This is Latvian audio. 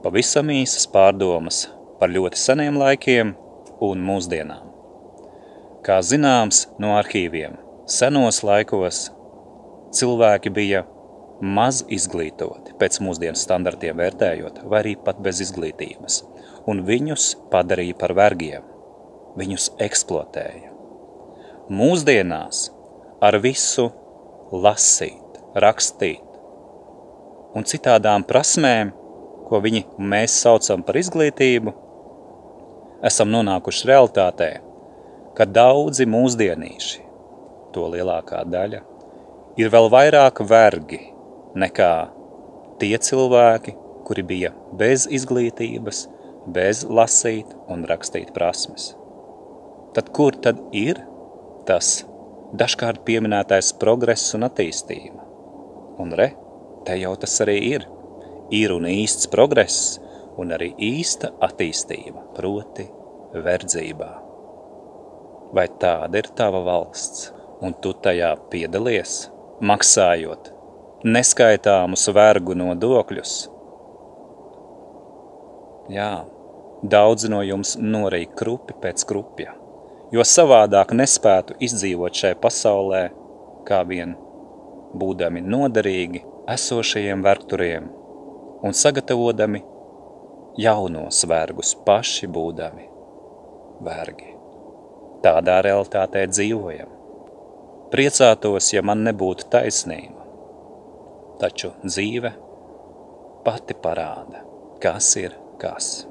Pavisam īsas pārdomas par ļoti seniem laikiem un mūsdienām. Kā zināms no arhīviem, senos laikos cilvēki bija maz izglītoti, pēc mūsdienu standartiem vērtējot, vai arī pat bez izglītības, un viņus padarīja par vergiem, viņus eksploatēja. Mūsdienās ar visu lasīt, rakstīt un citādām prasmēm, ko mēs saucam par izglītību, esam nonākuši realitātē, ka daudzi mūsdienīši, to lielākā daļa, ir vēl vairāk vergi nekā tie cilvēki, kuri bija bez izglītības, bez lasīt un rakstīt prasmes. Tad kur tad ir tas dažkārt pieminētais progress un attīstība? Un te jau tas arī ir. Ir un īsts progress un arī īsta attīstība, proti verdzībā. Vai tāda ir tava valsts, un tu tajā piedalies, maksājot neskaitāmus vergu nodokļus? Jā, daudzi no jums norīja krupi pēc krupja, jo savādāk nespētu izdzīvot šai pasaulē, kā vien būdami noderīgi esošajiem vergturiem un sagatavodami jaunos vergus, paši būdami vergi. Tādā realitātē dzīvojam. Priecātos, ja man nebūtu taisnība, taču dzīve pati parāda, kas ir kas.